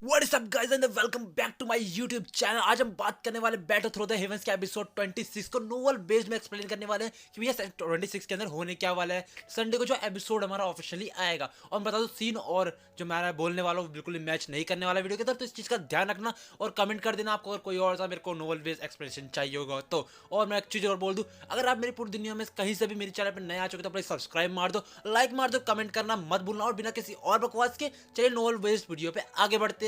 What is up guys and welcome back to my YouTube channel. आज हम बात करने वाले बैटल थ्रू द हेवंस के एपिसोड 26 को नोवेल बेस्ड में एक्सप्लेन करने वाले हैं कि भैया 26 के अंदर होने क्या वाला है। संडे को जो एपिसोड हमारा ऑफिशियली आएगा और मैं बता दूं सीन और जो मैं बोलने वाला हूँ बिल्कुल मैच नहीं करने वाला वीडियो के अंदर, तो इस चीज़ का ध्यान रखना और कमेंट कर देना आपको अगर कोई और सा मेरे को नोवेल बेस्ड एक्सप्लेनेशन चाहिए होगा तो। और मैं एक चीज़ और बोल दूँ, अगर आप मेरी पूरी दुनिया में कहीं से भी मेरे चैनल पर नए आ चुके तो प्लीज सब्सक्राइब मार दो, लाइक मार दो, कमेंट करना मत भूलना। और बिना किसी और बकवास के चलिए नोवेल बेस्ड वीडियो पे आगे बढ़ते हैं।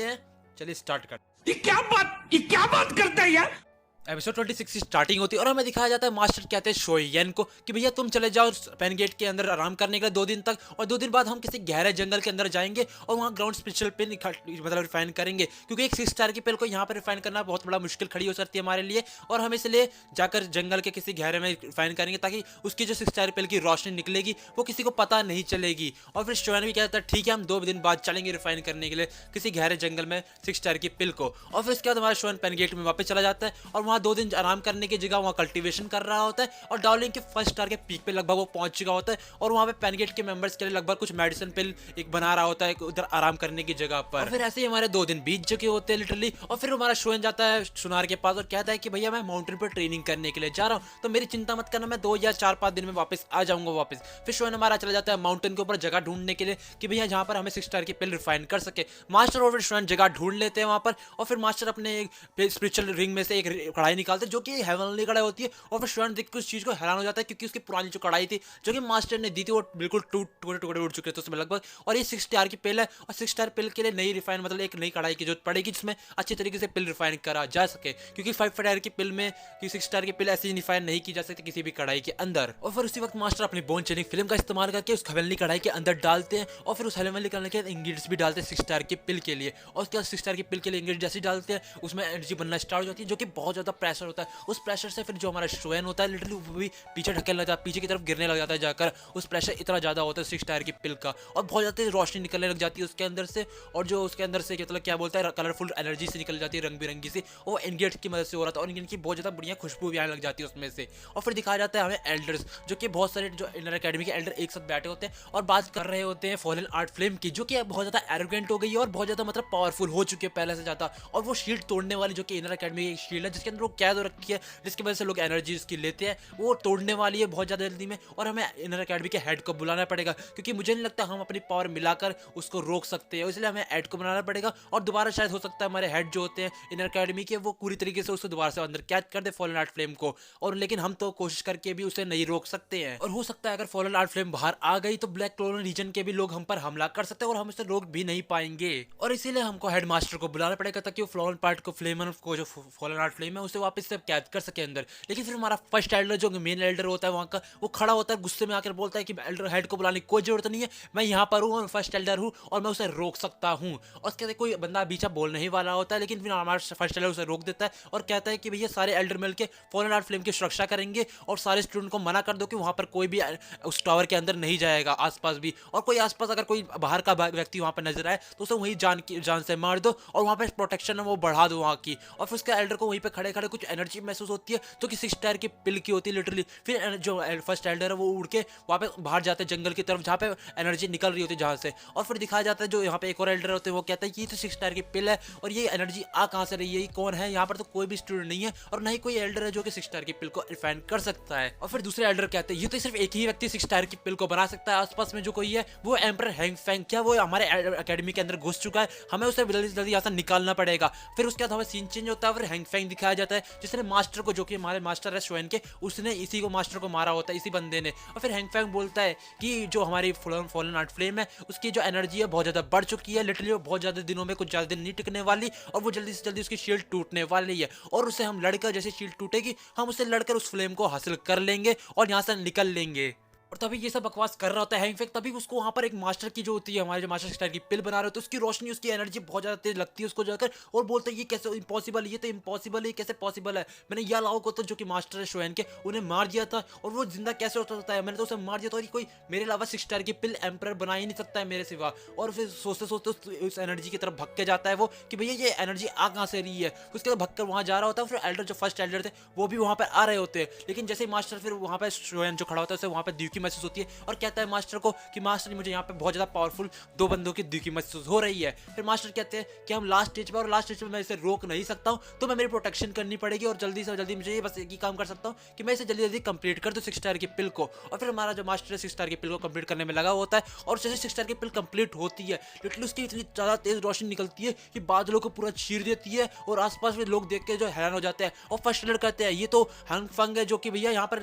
चलिए स्टार्ट कर। ये क्या बात करता है यार। एपिसोड 26 की स्टार्टिंग होती है और हमें दिखाया जाता है मास्टर कहते हैं शोयन को कि भैया तुम चले जाओ पेन गेट के अंदर आराम करने के लिए 2 दिन तक, और 2 दिन बाद हम किसी गहरे जंगल के अंदर जाएंगे और वहाँ ग्राउंड स्पेशल पेन मतलब रिफाइन करेंगे, क्योंकि एक 6 स्टार की पेन को यहाँ पर रिफाइन करना बहुत बड़ा मुश्किल खड़ी हो सकती है हमारे लिए, और हम इसलिए जाकर जंगल के किसी गहरे में रिफाइन करेंगे ताकि उसकी जो 6 स्टार पेन की रोशनी निकलेगी वो किसी को पता नहीं चलेगी। और फिर शोयन भी कहता है ठीक है हम 2 दिन बाद चलेंगे रिफाइन करने के लिए किसी गहरे जंगल में 6 स्टार की पिल को। और फिर उसके बाद हमारा शोयन पेन गेट में वापस चला जाता है और वहाँ 2 दिन आराम करने की जगह वहाँ कल्टीवेशन कर रहा होता है, और डार्लिंग के फर्स्ट स्टार के पीक पे लगभग वो पहुंच चुका होता है, और वहाँ पे पेनगेट के मेंबर्स के लिए लगभग कुछ मेडिसिन पिल एक बना रहा होता है उधर आराम करने की जगह पर। और फिर ऐसे ही हमारे 2 दिन बीत चुके होते हैं लिटरली, और फिर हमारा शोयन जाता है सुनार के पास और कहता है कि भैया मैं माउंटेन पर ट्रेनिंग करने के लिए जा रहा हूँ, तो मेरी चिंता मत करना, मैं 2 या 4-5 दिन में वापस आ जाऊंगा वापस। फिर शोयन हमारा चला जाता है माउंटेन के ऊपर जगह ढूंढने के लिए कि भैया जहाँ पर हमें 6 स्टार की पिल रिफाइन कर सके। मास्टर और फिर शोयन जगह ढूंढ लेते हैं वहाँ पर, और फिर मास्टर अपने एक स्पिरिचुअल रिंग में से एक कढ़ाई निकालते हैं जो कि हेवनली कढ़ाई होती है, और फिर शोयन देख के उस चीज को हैरान हो जाता है क्योंकि उसकी पुरानी जो कढ़ाई थी जो कि मास्टर ने दी थी वो बिल्कुल टूटे टुकड़े उड़ चुके थे उसमें लगभग। और ये 6 स्टार की पिल है, और 6 स्टार पिल के लिए नई रिफाइन मतलब एक नई कढ़ाई की जरूरत पड़ेगी जिसमें अच्छी तरीके से पिल रिफाइन करा जा सके, क्योंकि 5 स्टार की पिल में 6 स्टार की पिल ऐसी रिफाइन नहीं की जा सकती किसी भी कढ़ाई के अंदर। और फिर उसी वक्त मास्टर अपनी बोन चेनिंग फिल्म का इस्तेमाल करके उस हेवनली कढ़ाई के अंदर डालते हैं, और फिर उस हेवनली कढ़ाई के इंग्रेडिएंट्स भी डालते हैं 6 स्टार की पिल के लिए, और उसके बाद 6 स्टार की पिल के लिए इंग्रेडिएंट जैसे डालते हैं उसमें एनर्जी बनना स्टार्ट हो जाती है जो कि बहुत ज्यादा प्रेशर होता है। उस प्रेशर से फिर जो हमारा शोयन होता है लिटरली वो भी पीछे ढकेलने लग जाता है, पीछे की तरफ गिरने लग जाता है जाकर। उस प्रेशर इतना ज़्यादा होता है 6 टायर की पिल का, और बहुत ज़्यादा रोशनी निकलने लग जाती है उसके अंदर से, और जो उसके अंदर से मतलब क्या बोलता है कलरफुल एनर्जी से निकल जाती है रंग बिरंगी से, वो इनगेट की मदद से हो रहा था, और इनकी बहुत ज़्यादा बढ़िया खुशबू भी आने लग जाती है उसमें से। और फिर दिखाया जाता है हमें एल्डर्स जो कि बहुत सारे जो इनर अकेडमी के एल्डर एक साथ बैठे होते हैं और बात कर रहे होते हैं फॉलन आर्ट फ्लेम की, जो कि बहुत ज़्यादा एरोगेंट हो गई है और बहुत ज़्यादा मतलब पावरफुल हो चुकी है पहले से ज़्यादा, और वो शील्ड तोड़ने वाली जो कि इनर अकेडमी की शील्ड है जिसके अंदर वो कैद हो रखी है जिसकी वजह से लोग एनर्जी उसकी लेते हैं, वो तोड़ने वाली है बहुत ज़्यादा जल्दी में, और हमें इनर अकेडमी के हेड को बुलाना पड़ेगा क्योंकि मुझे नहीं लगता हम अपनी पावर मिलाकर उसको रोक सकते हैं, इसलिए हमें हेड को बनाना पड़ेगा। और दोबारा शायद हो सकता है हमारे हेड जो होते हैं इनर अकेडमी के वो पूरी तरीके से उसको दोबारा से अंदर कैद कर दे फॉलन आर्ट फ्लेम को, और लेकिन हम तो कोशिश करके भी उसे नहीं रोक सकते हैं, और हो सकता है अगर फॉलन आर्ट फ्लेम बाहर आ गई तो ब्लैक क्लोन रीजन के भी लोग हम पर हमला कर सकते हैं और हम उसे रोक भी नहीं पाएंगे, और इसीलिए हमको हेड मास्टर को बुलाना पड़ेगा ताकि वो फ्लोरन पार्ट को फ्लेम को जो फॉलन आर्ट फ्लेम है उसे वापस से कैद कर सके अंदर। लेकिन फिर हमारा फर्स्ट एल्डर जो मेन एल्डर होता है वहाँ का वो खड़ा होता है गुस्से में आकर बोलता है कि एल्डर हेड को बुलाने की कोई जरूरत नहीं है, मैं यहाँ पर हूँ, फर्स्ट एल्डर हूँ और मैं उसे रोक सकता हूँ। और उसके कोई बंदा बीचा बोलने ही वाला होता है लेकिन फिर हमारा फर्स्ट एल्डर उसे रोक देता है और कहता है कि भैया सारे एल्डर मिलकर फॉलन आर्ट फ्लेम की सुरक्षा करेंगे और सारे स्टूडेंट को मना कर दो कि वहाँ पर कोई भी उस टावर के अंदर नहीं जाएगा आसपास भी, और कोई आसपास अगर कोई बाहर का व्यक्ति वहाँ पर नजर आए तो उसे वहीं जान से मार दो और वहाँ पर प्रोटेक्शन है वो बढ़ा दो वहाँ की। और फिर उसके एल्डर को वहीं पर खड़े खड़े कुछ एनर्जी महसूस होती है जो कि 6 टायर की पिल की होती है लिटरली। फिर जो फर्स्ट एल्डर है वो उड़ के वहाँ पे बाहर जाते हैं जंगल की तरफ जहाँ पे एनर्जी निकल रही होती है जहाँ से, और फिर दिखाया जाता है जो यहाँ पे एक और एल्डर होते हैं वो कहता है कि ये तो 6 टायर की पिल है और ये एनर्जी आ कहाँ से रही है, ये कौन है, यहाँ पर तो कोई भी स्टूडेंट नहीं है और ना ही कोई एल्डर है जो कि 6 टायर की पिल को रिफाइन कर सकता है। और फिर दूसरे एल्डर कहते हैं ये तो सिर्फ एक ही व्यक्ति 6 टायर की पिल को बना सकता है, आसपास में जो कोई है वो एम्पर हैंग फैंग, क्या वो हमारे अकेडमी के अंदर घुस चुका है, हमें उसे जल्दी जल्दी यहाँ से निकालना पड़ेगा। फिर उसके बाद हमें सीन चेंज होता है, फिर हैंग फैंग दिखाया जाता है जिसने मास्टर को जो कि हमारे मास्टर है शोयन के उसने इसी को मास्टर को मारा होता है इसी बंदे ने। और फिर हैंग फैंग बोलता है कि जो हमारी फॉलन आर्ट फ्लेम है उसकी जो एनर्जी है बहुत ज़्यादा बढ़ चुकी है लिटरली, वो बहुत ज़्यादा दिनों में कुछ ज़्यादा दिन नहीं टिकने वाली और वो जल्दी से जल्दी उसकी शील्ड टूटने वाली है, और उसे हम लड़कर जैसे शील्ड टूटेगी हम उसे लड़कर उस फ्लेम को हासिल कर लेंगे और यहाँ से निकल लेंगे। और तभी ये सब बकवास कर रहा होता है हैंगफेंग, तभी उसको वहाँ पर एक मास्टर की जो होती है हमारे जो मास्टर स्टार की पिल बना रहे होते हैं उसकी रोशनी उसकी एनर्जी बहुत ज़्यादा तेज लगती है उसको जाकर, और बोलते हैं ये कैसे इम्पॉसिबल, ये तो इम्पॉसिबल है, कैसे पॉसिबल है, मैंने या लाओ को तो जो कि मास्टर है शोयन के उन्हें मार दिया था और वो जिंदा कैसे हो सकता है, मैंने तो उसे मार दिया था और कोई मेरे अलावा 6 स्टार की पिल एम्पर बना ही नहीं सकता है मेरे सिवा। और फिर सोचते सोचते उस एनर्जी की तरफ भग के जाता है वो कि भैया ये एनर्जी आ कहाँ से रही है, उसके बाद भग कर वहाँ जा रहा होता है। फिर एल्डर जो फर्स्ट एल्डर थे वो भी वहाँ पर आ रहे होते हैं, लेकिन जैसे ही मास्टर फिर वहाँ पर शोयन जो खड़ा होता है उसे वहाँ पर दी की महसूस होती है और कहता है मास्टर को कि मास्टर मुझे यहाँ पे बहुत ज़्यादा पावरफुल 2 बंदों की दुखी महसूस हो रही है। फिर मास्टर कहते हैं कि हम लास्ट स्टेज पर, और लास्ट स्टेज पर मैं इसे रोक नहीं सकता हूँ, तो मैं मेरी प्रोटेक्शन करनी पड़ेगी और जल्दी से जल्दी मुझे ये बस एक ही काम कर सकता हूँ कि मैं इसे जल्दी जल्दी कंप्लीट कर दूँ 6 स्टार की पिल को। और फिर हमारा जो मास्टर है 6 स्टार की पिल को कंप्लीट करने में लगा होता है, और जैसे 6 स्टार की पिल कंप्लीट होती है लिटरली उसकी इतनी ज़्यादा तेज रोशनी निकलती है कि बादलों को पूरा चीर देती है और आसपास में लोग देख के जो हैरान हो जाते हैं और फर्स्ट एड कहते हैं ये तो हंग फंग है, जो कि भैया यहाँ पर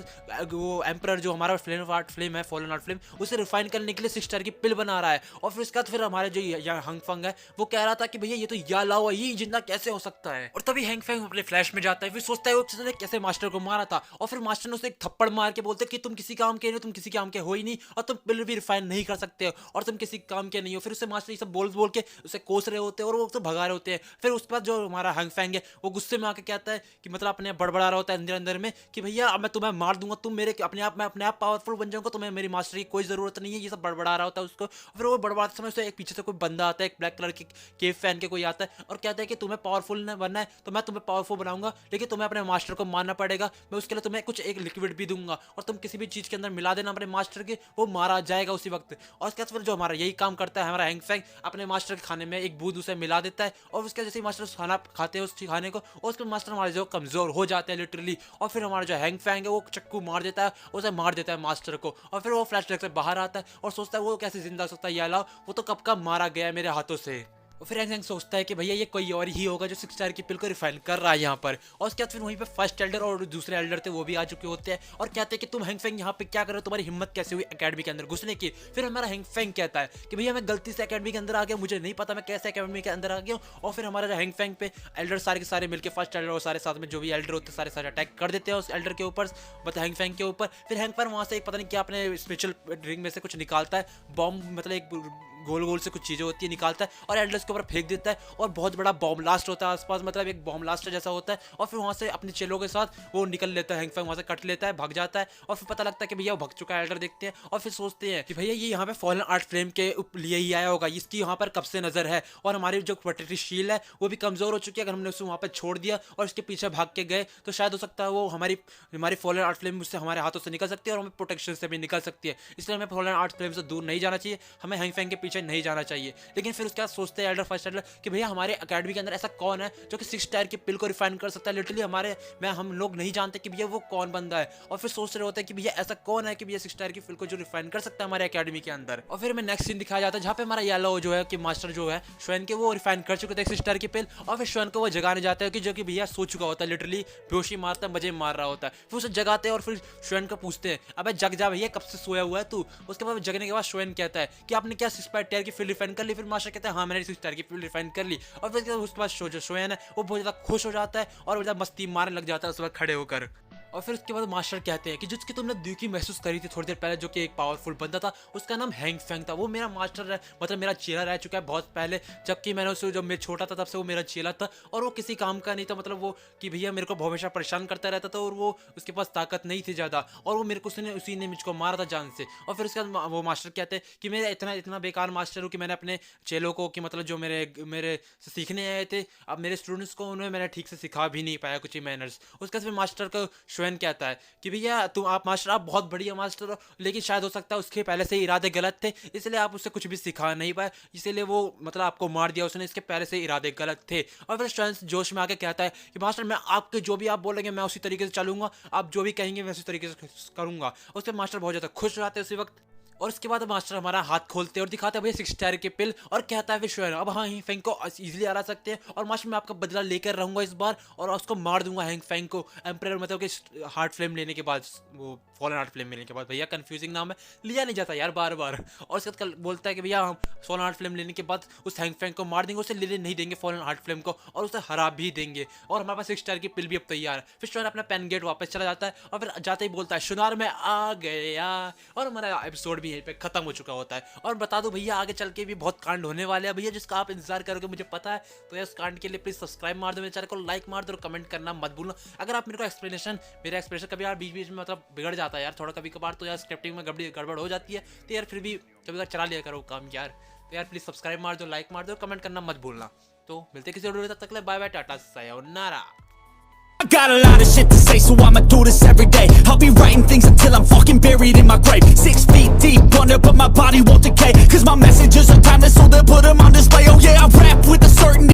वो एम्परर जो हमारा फ्लेम है, फॉलन आर्ट फ्लेम, उसे रिफाइन करने के लिए 6 स्टार की पिल बना रहा है। और फिर उसके बाद फिर हमारे जो यहाँ हंग फंग है वो कह रहा था कि भैया ये तो या लाओ, ये जिंदा कैसे हो सकता है। और तभी हैंग फैंग अपने फ्लैश में जाता है, फिर सोचता है वो किसने कैसे मास्टर को मारा था, और फिर मास्टर ने उसे एक थप्पड़ मार के बोलते कि तुम किसी काम के नहीं, तुम किसी काम के हो ही नहीं, और तुम पिल भी रिफाइन नहीं कर सकते हो, और तुम किसी काम के नहीं हो। फिर उसे मास्टर ये सब बोल के उसे कोस रहे होते हैं और वो उसे भगा रहे होते हैं। फिर उसके बाद जो हमारा हैंग फैंग है वो गुस्से में आके कहता है कि मतलब अपने बड़बड़ा रहा होता है अंदर अंदर में कि भैया अब मैं तुम्हें मार दूंगा, तुम मेरे अपने आप, मैं अपने आप पावरफुल बन जाऊंगा, तुम्हें मेरी मास्टर की कोई जरूरत नहीं है, ये सब बड़बड़ा रहा होता है उसको। फिर वो बड़बड़ाते समय उसे एक पीछे से कोई बंदा आता है, एक ब्लैक कलर की केप पहन के कोई आता है और कहता है कि तुम्हें पावरफुल बनना है तो मैं तुम्हें पावरफुल बनाऊंगा, लेकिन तुम्हें अपने मास्टर को मारना पड़ेगा, मैं उसके लिए तुम्हें कुछ एक लिक्विड भी दूंगा और तुम किसी भी चीज के अंदर मिला देना अपने मास्टर के, वो मारा जाएगा उसी वक्त। और उसके बाद फिर जो हमारा यही काम करता है हमारा हैंग फैंग, अपने मास्टर के खाने में एक बूंद उसे मिला देता है, और उसके जैसे ही मास्टर खाना खाते हैं उस खाने को, और उसके मास्टर हमारे जो कमजोर हो जाते हैं लिटरली, और फिर हमारा जो हैंग फैंग है वो चक्कू मार देता है, उसे मार देता है मास्टर को। और फिर वो फ्लैशबैक से बाहर आता है और सोचता है वो कैसे जिंदा हो सकता है, याला वो तो कब का मारा गया है मेरे हाथों से। और फिर हैंग सोचता है कि भैया ये कोई और ही होगा जो 6 स्टार की पिल को रिफाइन कर रहा है यहाँ पर। और उसके बाद फिर वहीं पे फर्स्ट एल्डर और दूसरे एल्डर थे वो भी आ चुके होते हैं और कहते हैं कि तुम हैंग फेंग यहाँ पे क्या कर रहे हो, तुम्हारी हिम्मत कैसे हुई एकेडमी के अंदर घुसने की। फिर हमारा हैंग फेंग कहता है कि भैया मैं गलती से एकेडमी के अंदर आ गया, मुझे नहीं पता मैं कैसे एकेडमी के अंदर आ गया हूँ। और फिर हमारा हैंग फेंग पे एल्डर सारे के सारे मिलकर फर्स्ट एल्डर और सारे साथ में जो भी एल्डर होते हैं सारे सारे अटैक कर देते हैं उस एल्डर के ऊपर, मतलब हैंग फेंग के ऊपर। फिर हैंग पर वहाँ से एक पता नहीं क्या अपने स्पेशल ड्रिंक में से कुछ निकालता है, बॉम्ब मतलब एक गोल गोल से कुछ चीज़ें होती है निकालता है और एल्डर्स के ऊपर फेंक देता है और बहुत बड़ा बॉम्ब ब्लास्ट होता है आसपास, मतलब एक बॉम्ब ब्लास्ट जैसा होता है। और फिर वहाँ से अपने चेलों के साथ वो निकल लेता है, हैंग फैंग वहाँ से कट लेता है, भाग जाता है। और फिर पता लगता है कि भैया वो भाग चुका है। एल्डर देखते हैं और फिर सोचते हैं कि भैया ये यहाँ पे फॉलन आर्ट फ्लेम के लिए ही आया होगा, इसकी यहाँ पर कब से नजर है, और हमारी जो प्रोटेक्टिव शील्ड है वो भी कमजोर हो चुकी है। अगर हमने उसे वहाँ पर छोड़ दिया और इसके पीछे भाग के गए तो शायद हो सकता है वो हमारी फॉलन आर्ट फ्लेम उससे हमारे हाथों से निकल सकती है और हमें प्रोटेक्शन से भी निकल सकती है। इसलिए हमें फॉलन आर्ट फ्लेम से दूर नहीं जाना चाहिए, हमें हैंग फैंग के पीछे नहीं जाना चाहिए। लेकिन फिर उसके बाद सोचते हैं एल्डर फर्स्ट एल्डर कि भैया हमारे एकेडमी के अंदर ऐसा कौन है जो कि 6 स्टार की पिल को रिफाइन कर सकता है। लिटरली हम लोग नहीं जानते कि भैया वो कौन बंदा है। और फिर सोच रहे होते हैं कि भैया ऐसा कौन है कि भैया 6 स्टार की पिल को जो रिफाइन कर सकता है हमारे एकेडमी के अंदर। और फिर हमें नेक्स्ट सीन दिखाया जाता है जहाँ पे हमारा येलो जो है कि मास्टर जो है श्वेन के वो रिफाइन कर चुके थे 6 स्टार की पिल, और फिर श्वेन को वो जगाने जाते हैं कि जो कि भैया सो चुका होता है, लिटरली बेहोशी मारता है, मजे मार रहा होता है। फिर उसे जगाते हैं और फिर श्वेन को पूछते हैं अबे जग जा भैया, कब से सोया हुआ है तू। उसके बाद जगने के बाद श्वेन कहता है कि आपने क्या 6 स्टार की पिल रिफाइन कर ली। फिर मास्टर कहता है हाँ मैंने 6 स्टार की पिल रिफाइन कर ली। और फिर उसके बाद जो श्वेन है वो बहुत ज़्यादा खुश हो जाता है और बहुत ज़्यादा मस्ती मारने लग जाता है उस वक्त खड़े होकर। और फिर उसके बाद मास्टर कहते हैं कि जिसकी तुमने दुखी महसूस करी थी थोड़ी देर पहले, जो कि एक पावरफुल बंदा था, उसका नाम हैंग फैंग था। वो मेरा मास्टर है, मतलब मेरा चेला रह चुका है बहुत पहले, जबकि मैंने उसे जब मैं छोटा था तब से वो मेरा चेला था और वो किसी काम का नहीं था। मतलब वो कि भैया मेरे को हमेशा परेशान करता रहता था और वो उसके पास ताकत नहीं थी ज़्यादा, और वो मेरे को उसी ने मुझको मारा था जान से। और फिर उसके बाद वो मास्टर कहते हैं कि मैं इतना बेकार मास्टर हूँ कि मैंने अपने चेलों को कि मतलब जो मेरे से सीखने आए थे, अब मेरे स्टूडेंट्स को उन्हें मैंने ठीक से सिखा भी नहीं पाया कुछ ही मैनर्स। उसके बाद फिर मास्टर को श्वेन कहता है कि भैया आप मास्टर आप बहुत बढ़िया मास्टर हो, लेकिन शायद हो सकता है उसके पहले से इरादे गलत थे, इसलिए आप उससे कुछ भी सिखा नहीं पाए, इसीलिए वो मतलब आपको मार दिया उसने, इसके पहले से इरादे गलत थे। और फिर श्वेन जोश में आके कहता है कि मास्टर मैं आपके जो भी आप बोलेंगे मैं उसी तरीके से चलूंगा, आप जो भी कहेंगे मैं उसी तरीके से करूंगा। उससे मास्टर बहुत ज़्यादा खुश हो जाते हैं उसी वक्त। और उसके बाद मास्टर हमारा हाथ खोलते हैं और दिखाते हैं भैया 6 स्टार के पिल, और कहता है फिर श्वेन अब हाँ हैंग फैंग को इजीली हरा सकते हैं, और मास्टर मैं आपका बदला लेकर रहूंगा इस बार और उसको मार दूंगा हैंग फैंग को एम्परर मतलब कि हार्ट फ्लेम लेने के बाद, वो फॉलन हार्ट फ्लेम लेने के बाद। भैया कंफ्यूजिंग नाम है, लिया नहीं जाता यार बार बार। और उसके बाद बोलता है कि भैया हम फॉलन हार्ट फ्लेम लेने के बाद उस हैंग फैंग को मार देंगे, उसे लेने नहीं देंगे फॉलन हार्ट फ्लेम को, और उसे हरा भी देंगे, और हमारे पास 6 स्टार की पिल भी अब तैयार है। फिर श्वेन अपना पेन गेट वापस चला जाता है और फिर जाते ही बोलता है शुनार में आ गया, और हमारा एपिसोड भी यहीं पे खत्म हो चुका होता है। और बता दो भैया आगे चल के भी बहुत कांड होने वाले हैं भैया, जिसका आप इंतजार करोगे मुझे पता है। तो यार उस कांड के लिए प्लीज सब्सक्राइब मार दो मेरे चैनल को, लाइक मार दो और कमेंट करना मत भूलना। अगर आप मेरे को मेरा एक्सप्रेशन कभी यार बीच बीच में मतलब बिगड़ जाता है यार थोड़ा कभी कभार, तो यार स्क्रिप्टिंग में गड़बड़ हो जाती है, तो यार फिर भी कभी कभार चला लिया करो काम यार। तो यार प्लीज सब्सक्राइब मार दो, लाइक मार दो, कमेंट करना मत भूलना। तो मिलते किसी वीडियो, तब तक बाय बाय, टाटा, सायोनारा। I got a lot of shit to say, so I'ma do this every day. I'll be writing things until I'm fucking buried in my grave. 6 feet deep under, but my body won't decay. Cause my messages are timeless, so they'll put them on display. Oh yeah, I rap with a certainty.